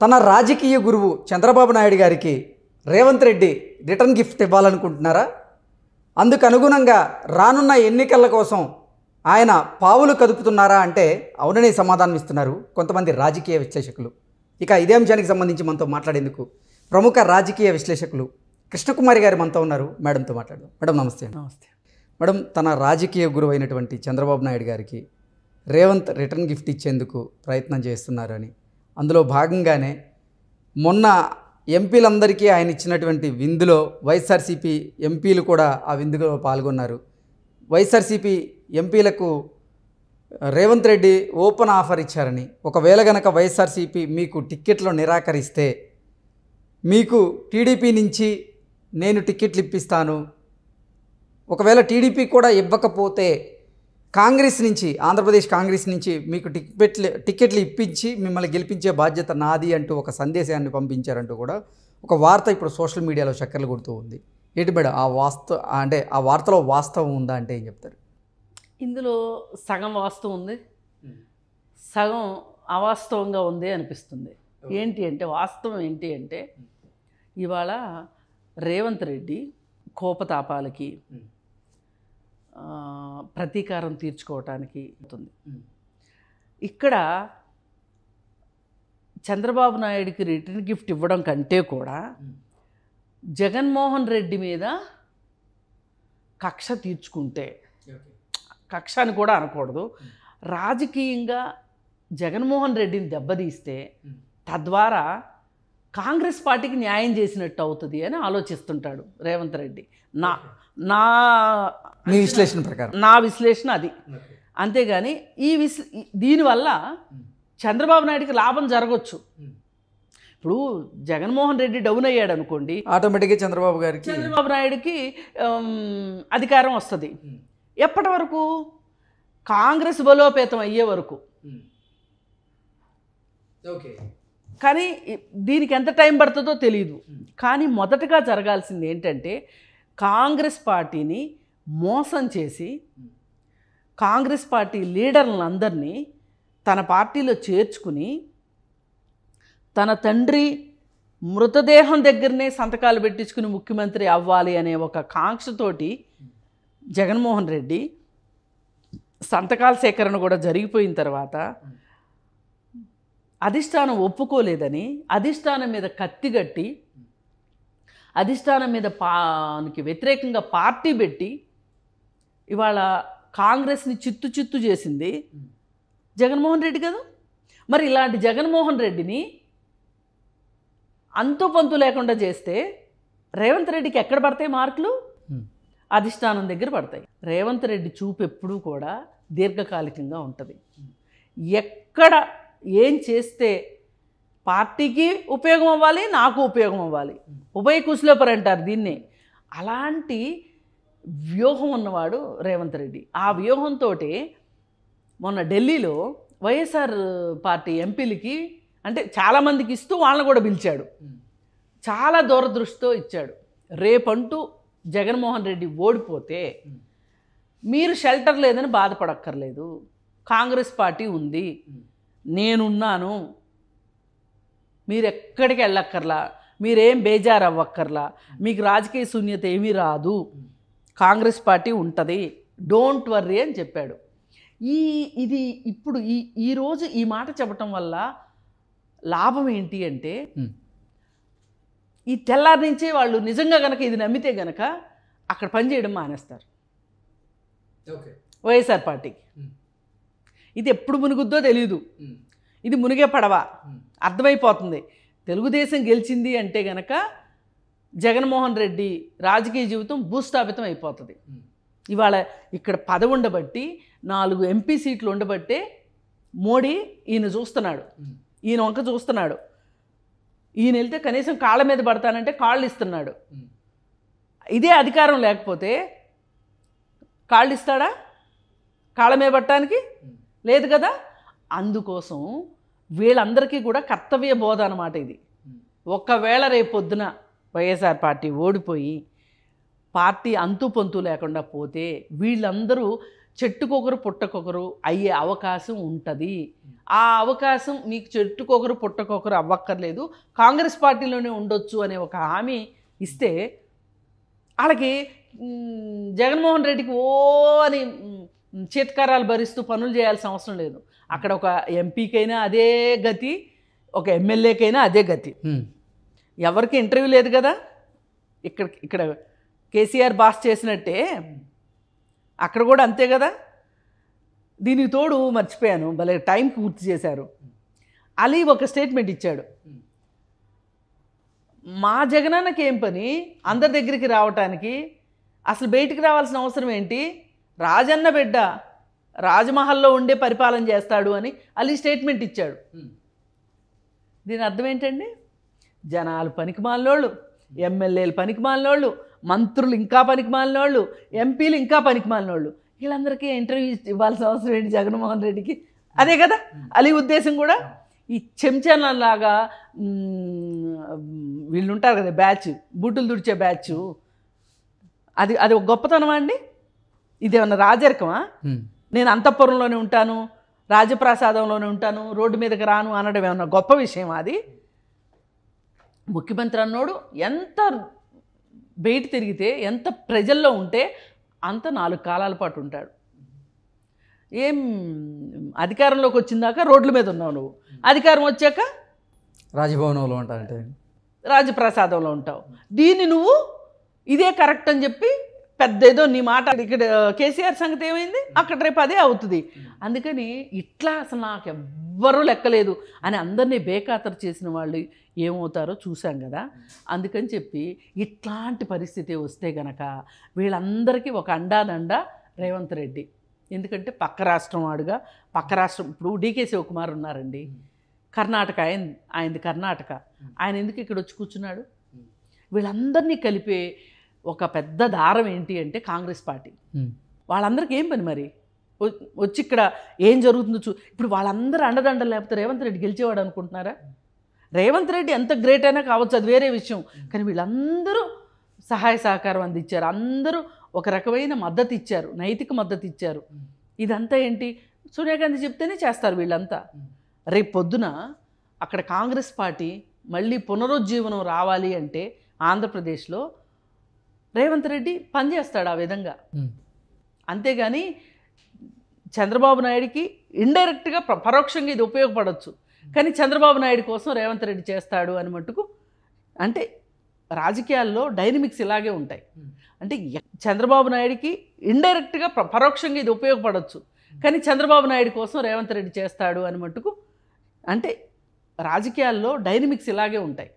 తన రాజకీయ గురువు చంద్రబాబు నాయుడు గారికి రేవంత్ రెడ్డి రిటర్న్ గిఫ్ట్ ఇవ్వాలనుకుంటున్నారా? అందుకు అనుగుణంగా రానున్న ఎన్నికల కోసం ఆయన పావులు కదుపుతున్నారా అంటే అవుననే సమాధానం ఇస్తున్నారు కొంతమంది రాజకీయ విశ్లేషకులు. ఇక ఇదే అంశానికి సంబంధించి మనతో మాట్లాడేందుకు ప్రముఖ రాజకీయ విశ్లేషకులు కృష్ణకుమారి గారు మనతో ఉన్నారు. మేడంతో మాట్లాడదాం. మేడం నమస్తే. నమస్తే మేడం, తన రాజకీయ గురువు అయినటువంటి చంద్రబాబు నాయుడు గారికి రేవంత్ రిటర్న్ గిఫ్ట్ ఇచ్చేందుకు ప్రయత్నం చేస్తున్నారని, అందులో భాగంగానే మొన్న ఎంపీలందరికీ ఆయన ఇచ్చినటువంటి విందులో వైఎస్ఆర్సీపీ ఎంపీలు కూడా ఆ విందులో పాల్గొన్నారు. వైఎస్ఆర్సీపీ ఎంపీలకు రేవంత్ రెడ్డి ఓపెన్ ఆఫర్ ఇచ్చారని, ఒకవేళ గనక వైఎస్ఆర్సీపీ మీకు టిక్కెట్లు నిరాకరిస్తే మీకు టీడీపీ నుంచి నేను టిక్కెట్లు ఇప్పిస్తాను, ఒకవేళ టీడీపీ కూడా ఇవ్వకపోతే కాంగ్రెస్ నుంచి, ఆంధ్రప్రదేశ్ కాంగ్రెస్ నుంచి మీకు టిక్కెట్లు ఇప్పించి మిమ్మల్ని గెలిపించే బాధ్యత నాది అంటూ ఒక సందేశాన్ని పంపించారంటూ కూడా ఒక వార్త ఇప్పుడు సోషల్ మీడియాలో చక్కర్లు కొడుతూ ఉంది. ఏంటి మేడం ఆ వార్తలో వాస్తవం ఉందా అంటే ఏం చెప్తారు? ఇందులో సగం వాస్తవం ఉంది, సగం అవాస్తవంగా ఉంది అనిపిస్తుంది. వాస్తవం ఏంటి అంటే ఇవాళ రేవంత్ రెడ్డి కోపతాపాలకి ప్రతీకారం తీర్చుకోవటానికి అవుతుంది. ఇక్కడ చంద్రబాబు నాయుడికి రిటర్న్ గిఫ్ట్ ఇవ్వడం కంటే కూడా జగన్మోహన్ రెడ్డి మీద కక్ష తీర్చుకుంటే, కక్ష అని కూడా అనకూడదు, రాజకీయంగా జగన్మోహన్ రెడ్డిని దెబ్బతీస్తే తద్వారా కాంగ్రెస్ పార్టీకి న్యాయం చేసినట్టు అవుతుంది అని ఆలోచిస్తుంటాడు రేవంత్ రెడ్డి. మీ విశ్లేషణ ప్రకారం, నా విశ్లేషణ అది. అంతేగాని దీనివల్ల చంద్రబాబు నాయుడికి లాభం జరగవచ్చు. ఇప్పుడు జగన్మోహన్ రెడ్డి డౌన్ అయ్యాడు అనుకోండి, ఆటోమేటిక్గా చంద్రబాబు నాయుడికి అధికారం వస్తుంది. ఎప్పటి వరకు? కాంగ్రెస్ బలోపేతం అయ్యే వరకు. కానీ దీనికి ఎంత టైం పడుతుందో తెలియదు. కానీ మొదటగా జరగాల్సింది ఏంటంటే కాంగ్రెస్ పార్టీని మోసం చేసి కాంగ్రెస్ పార్టీ లీడర్లందరినీ తన పార్టీలో చేర్చుకుని తన తండ్రి మృతదేహం దగ్గరనే సంతకాలు పెట్టించుకుని ముఖ్యమంత్రి అవ్వాలి అనే ఒక కాంక్షతోటి జగన్మోహన్ రెడ్డి సంతకాల సేకరణ కూడా జరిగిపోయిన తర్వాత అధిష్టానం ఒప్పుకోలేదని అధిష్టానం మీద కత్తిగట్టి అధిష్టానం మీద వ్యతిరేకంగా పార్టీ పెట్టి ఇవాళ కాంగ్రెస్ని చిత్తు చేసింది జగన్మోహన్ రెడ్డి కదా. మరి ఇలాంటి జగన్మోహన్ రెడ్డిని అంతు పంతు లేకుండా చేస్తే రేవంత్ రెడ్డికి ఎక్కడ పడతాయి మార్కులు? అధిష్టానం దగ్గర పడతాయి. రేవంత్ రెడ్డి చూపు ఎప్పుడూ కూడా దీర్ఘకాలికంగా ఉంటుంది. ఎక్కడ ఏం చేస్తే పార్టీకి ఉపయోగం అవ్వాలి, నాకు ఉపయోగం అవ్వాలి, ఉభయ కుశలోపరి అంటారు దీన్ని. అలాంటి వ్యూహం ఉన్నవాడు రేవంత్ రెడ్డి. ఆ వ్యూహంతో మొన్న ఢిల్లీలో వైఎస్ఆర్ పార్టీ ఎంపీలకి అంటే చాలామందికి ఇస్తూ వాళ్ళని కూడా పిలిచాడు. చాలా దూరదృష్టితో ఇచ్చాడు. రేపంటూ జగన్మోహన్ రెడ్డి ఓడిపోతే మీరు షెల్టర్ లేదని బాధపడక్కర్లేదు, కాంగ్రెస్ పార్టీ ఉంది, నేనున్నాను, మీరు ఎక్కడికి వెళ్ళక్కర్లా, మీరేం బేజారు అవ్వక్కర్లా, మీకు రాజకీయ శూన్యత ఏమీ రాదు, కాంగ్రెస్ పార్టీ ఉంటుంది, డోంట్ వర్రీ అని చెప్పాడు. ఇది ఇప్పుడు ఈరోజు ఈ మాట చెప్పటం వల్ల లాభం ఏంటి అంటే ఈ తెల్లారి నుంచే వాళ్ళు నిజంగా గనక ఇది నమ్మితే గనక అక్కడ పనిచేయడం మానేస్తారు వైఎస్ఆర్ పార్టీకి. ఇది ఎప్పుడు మునుగుద్దో తెలియదు, ఇది మునిగే పడవ అర్థమైపోతుంది. తెలుగుదేశం గెలిచింది అంటే గనక జగన్మోహన్ రెడ్డి రాజకీయ జీవితం భూస్థాపితం అయిపోతుంది. ఇవాళ ఇక్కడ పదవి ఉండబట్టి 4 ఎంపీ సీట్లు ఉండబట్టే మోడీ ఈయన చూస్తున్నాడు, ఈయన వంక చూస్తున్నాడు. ఈయన వెళ్తే కనీసం కాళ్ళ మీద పడతానంటే కాళ్ళు ఇస్తున్నాడు. ఇదే అధికారం లేకపోతే కాళ్ళు ఇస్తాడా? కాళ్ళ మీద పట్టడానికి లేదు కదా. అందుకోసం వీళ్ళందరికీ కూడా కర్తవ్య బోధ అన్నమాట ఇది. ఒకవేళ రేపొద్దున వైఎస్ఆర్ పార్టీ ఓడిపోయి పార్టీ అంతు పొంతు లేకుండా పోతే వీళ్ళందరూ చెట్టుకొకరు పుట్టకొకరు అయ్యే అవకాశం ఉంటుంది. ఆ అవకాశం మీకు చెట్టుకొకరు పుట్టకొకరు అవ్వక్కర్లేదు, కాంగ్రెస్ పార్టీలోనే ఉండొచ్చు అనే ఒక హామీ ఇస్తే వాళ్ళకి జగన్మోహన్ రెడ్డికి ఓ అని చేత్కారాలు భరిస్తూ పనులు చేయాల్సిన అవసరం లేదు. అక్కడ ఒక ఎంపీకైనా అదే గతి, ఒక ఎమ్మెల్యేకైనా అదే గతి. ఎవరికి ఇంటర్వ్యూ లేదు కదా. ఇక్కడ కేసీఆర్ బాస్ చేసినట్టే అక్కడ కూడా అంతే కదా. దీనికి తోడు మర్చిపోయాను, భలే టైంకి పూర్తి చేశారు. అలీ ఒక స్టేట్మెంట్ ఇచ్చాడు, మా జగనన్నకి ఏం పని అందరి దగ్గరికి రావటానికి, అసలు బయటికి రావాల్సిన అవసరం ఏంటి, రాజన్న బిడ్డ రాజమహల్లో ఉండే పరిపాలన చేస్తాడు అని అలీ స్టేట్మెంట్ ఇచ్చాడు. దీని అర్థం ఏంటండి, జనాలు పనికిమాలినోళ్ళు, ఎమ్మెల్యేలు పనికిమాలినోళ్ళు, మంత్రులు ఇంకా పనికిమాలినోళ్ళు, ఎంపీలు ఇంకా పనికిమాలినోళ్ళు, వీళ్ళందరికీ ఇంటర్వ్యూ ఇవ్వాల్సిన అవసరం ఏంటి జగన్మోహన్ రెడ్డికి? అదే కదా అలీ ఉద్దేశం కూడా. ఈ చెంచాలలాగా వీళ్ళు ఉంటారు కదా బ్యాచ్, బూటులు దుడిచే బ్యాచ్, అది ఒక గొప్పతనమా అండి? ఇదేమన్నా రాజరికమా? నేను అంతఃపురంలోనే ఉంటాను, రాజప్రాసాదంలోనే ఉంటాను, రోడ్డు మీదకి రాను అనడం ఏమన్నా గొప్ప విషయం? అది ముఖ్యమంత్రి అన్నోడు ఎంత బయట తిరిగితే, ఎంత ప్రజల్లో ఉంటే అంత 4 కాలాల పాటు ఉంటాడు. ఏం అధికారంలోకి వచ్చిందాక రోడ్ల మీద ఉన్నావు నువ్వు, అధికారం వచ్చాక రాజభవనంలో ఉంటానంటే రాజప్రసాదంలో ఉంటావు. దీన్ని నువ్వు ఇదే కరెక్ట్ అని చెప్పి పెద్ద ఏదో నీ మాట. ఇక్కడ కేసీఆర్ సంగతి ఏమైంది, అక్కడ రేపు అదే అవుతుంది. అందుకని ఇట్లా అసలు నాకు ఎవ్వరూ లెక్కలేదు అని అందరినీ బేఖాతరు చేసిన వాళ్ళు ఏమవుతారో చూసాం కదా. అందుకని చెప్పి ఇట్లాంటి పరిస్థితి వస్తే గనక వీళ్ళందరికీ ఒక అండాదండ రేవంత్ రెడ్డి. ఎందుకంటే పక్క రాష్ట్రం వాడుగా, పక్క రాష్ట్రం ఇప్పుడు డీకే శివకుమార్ ఉన్నారండి, కర్ణాటక, ఆయనది కర్ణాటక, ఆయన ఎందుకు ఇక్కడ వచ్చి కూర్చున్నాడు? వీళ్ళందరినీ కలిపే ఒక పెద్ద దారం ఏంటి అంటే కాంగ్రెస్ పార్టీ. వాళ్ళందరికీ ఏం పని మరి వచ్చి ఇక్కడ ఏం జరుగుతుందో ఇప్పుడు వాళ్ళందరూ అండదండలు లేకపోతే రేవంత్ రెడ్డి గెలిచేవాడు అనుకుంటున్నారా? రేవంత్ రెడ్డి ఎంత గ్రేట్ అయినా కావచ్చు, అది వేరే విషయం. కానీ వీళ్ళందరూ సహాయ సహకారం అందించారు, అందరూ ఒక రకమైన మద్దతు ఇచ్చారు, నైతిక మద్దతు ఇచ్చారు. ఇదంతా ఏంటి, సోనియా గాంధీ చెప్తేనే చేస్తారు వీళ్ళంతా. రేపు పొద్దున అక్కడ కాంగ్రెస్ పార్టీ మళ్ళీ పునరుజ్జీవనం రావాలి అంటే ఆంధ్రప్రదేశ్లో రేవంత్ రెడ్డి పనిచేస్తాడు ఆ విధంగా. అంతేగాని చంద్రబాబు నాయుడికి ఇండైరెక్ట్గా పరోక్షంగా ఇది ఉపయోగపడవచ్చు, కానీ చంద్రబాబు నాయుడు కోసం రేవంత్ రెడ్డి చేస్తాడు అని మట్టుకు. అంటే రాజకీయాల్లో డైనమిక్స్ ఇలాగే ఉంటాయి. అంటే చంద్రబాబు నాయుడికి ఇండైరెక్ట్గా పరోక్షంగా ఇది ఉపయోగపడవచ్చు, కానీ చంద్రబాబు నాయుడు కోసం రేవంత్ రెడ్డి చేస్తాడు అని మట్టుకు. అంటే రాజకీయాల్లో డైనమిక్స్ ఇలాగే ఉంటాయి.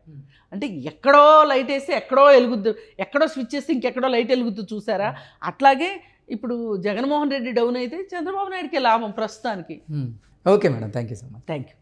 అంటే ఎక్కడో లైట్ వేస్తే ఎక్కడో వెలుగుద్దు, ఎక్కడో స్విచ్ చేస్తే ఇంకెక్కడో లైట్ వెలుగుద్దు, చూసారా? అట్లాగే ఇప్పుడు జగన్మోహన్ రెడ్డి డౌన్ అయితే చంద్రబాబు నాయుడికి లాభం ప్రస్తుతానికి. Okay madam, thank you so much. Thank you.